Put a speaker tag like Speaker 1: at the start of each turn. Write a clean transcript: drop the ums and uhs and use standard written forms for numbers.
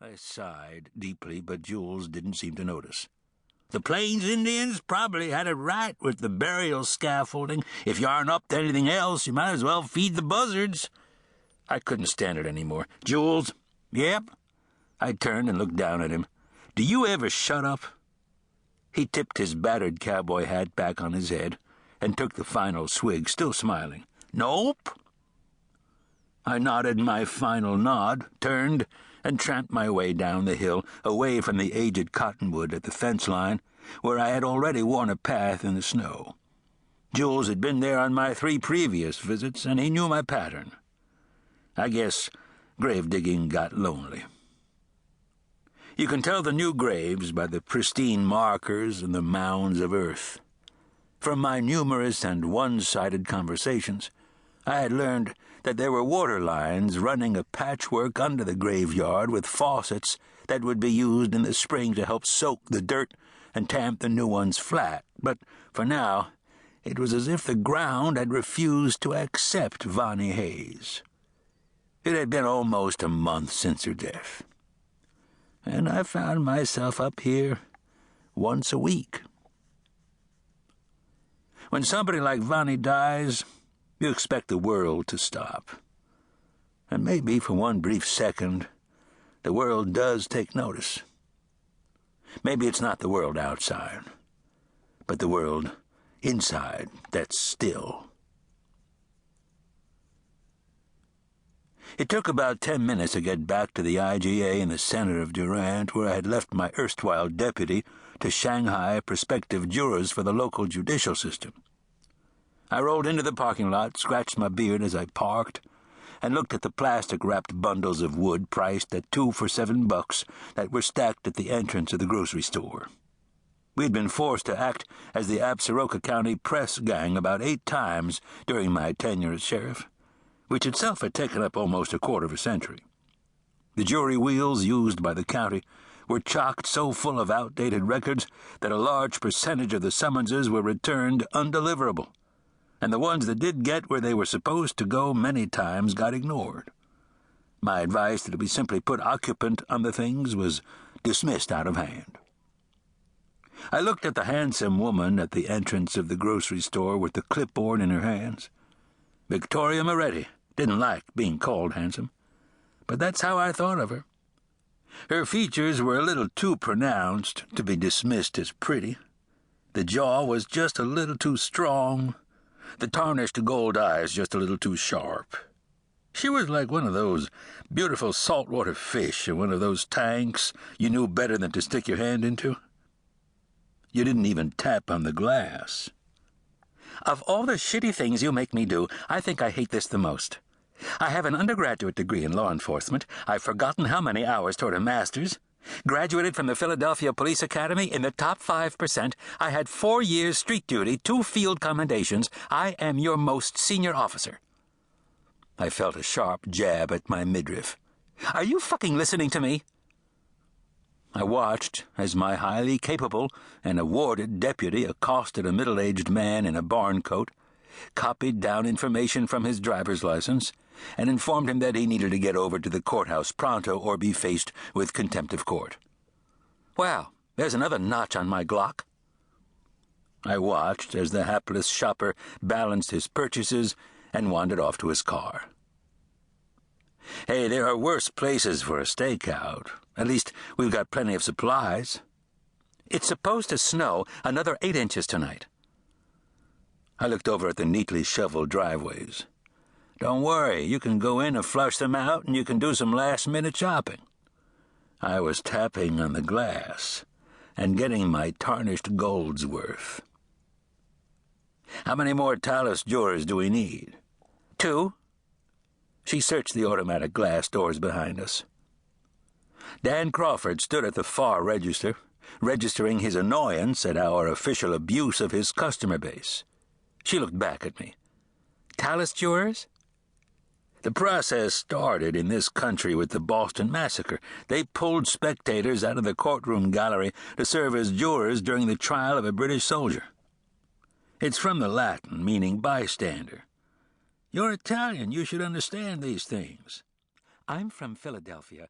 Speaker 1: I sighed deeply, but Jules didn't seem to notice. The Plains Indians probably had it right with the burial scaffolding. If you aren't up to anything else, you might as well feed the buzzards. I couldn't stand it anymore. Jules? Yep? I turned and looked down at him. Do you ever shut up? He tipped his battered cowboy hat back on his head and took the final swig, still smiling. Nope. I nodded my final nod, turned, and tramped my way down the hill, away from the aged cottonwood at the fence line, where I had already worn a path in the snow. Jules had been there on my 3 previous visits, and he knew my pattern. I guess grave-digging got lonely. You can tell the new graves by the pristine markers and the mounds of earth. From my numerous and one-sided conversations, I had learned that there were water lines running a patchwork under the graveyard with faucets that would be used in the spring to help soak the dirt and tamp the new ones flat. But for now, it was as if the ground had refused to accept Vonnie Hayes. It had been almost a month since her death, and I found myself up here once a week. When somebody like Vonnie dies, you expect the world to stop. And maybe for one brief second, the world does take notice. Maybe it's not the world outside, but the world inside that's still. It took about 10 minutes to get back to the IGA in the center of Durant, where I had left my erstwhile deputy to Shanghai prospective jurors for the local judicial system. I rolled into the parking lot, scratched my beard as I parked, and looked at the plastic-wrapped bundles of wood priced at 2 for $7 that were stacked at the entrance of the grocery store. We had been forced to act as the Absaroka County press gang about 8 times during my tenure as sheriff, which itself had taken up almost a quarter of a century. The jury wheels used by the county were chocked so full of outdated records that a large percentage of the summonses were returned undeliverable, and the ones that did get where they were supposed to go many times got ignored. My advice that we simply put occupant on the things was dismissed out of hand. I looked at the handsome woman at the entrance of the grocery store with the clipboard in her hands. Victoria Moretti didn't like being called handsome, but that's how I thought of her. Her features were a little too pronounced to be dismissed as pretty. The jaw was just a little too strong, the tarnished gold eyes just a little too sharp. She was like one of those beautiful saltwater fish in one of those tanks you knew better than to stick your hand into. You didn't even tap on the glass. Of all the shitty things you make me do, I think I hate this the most. I have an undergraduate degree in law enforcement. I've forgotten how many hours toward a master's. Graduated from the Philadelphia Police Academy in the top 5%. I had 4 years street duty, 2 field commendations. I am your most senior officer. I felt a sharp jab at my midriff. Are you fucking listening to me? I watched as my highly capable and awarded deputy accosted a middle-aged man in a barn coat, copied down information from his driver's license, and informed him that he needed to get over to the courthouse pronto or be faced with contempt of court. Well, there's another notch on my Glock. I watched as the hapless shopper balanced his purchases and wandered off to his car. Hey, there are worse places for a stakeout. At least we've got plenty of supplies. It's supposed to snow another 8 inches tonight. I looked over at the neatly shoveled driveways. Don't worry, you can go in and flush them out, and you can do some last-minute shopping. I was tapping on the glass and getting my tarnished gold's worth. How many more Talus jurors do we need? 2? She searched the automatic glass doors behind us. Dan Crawford stood at the far register, registering his annoyance at our official abuse of his customer base. She looked back at me. Talus jurors? The process started in this country with the Boston Massacre. They pulled spectators out of the courtroom gallery to serve as jurors during the trial of a British soldier. It's from the Latin, meaning bystander. You're Italian. You should understand these things. I'm from Philadelphia.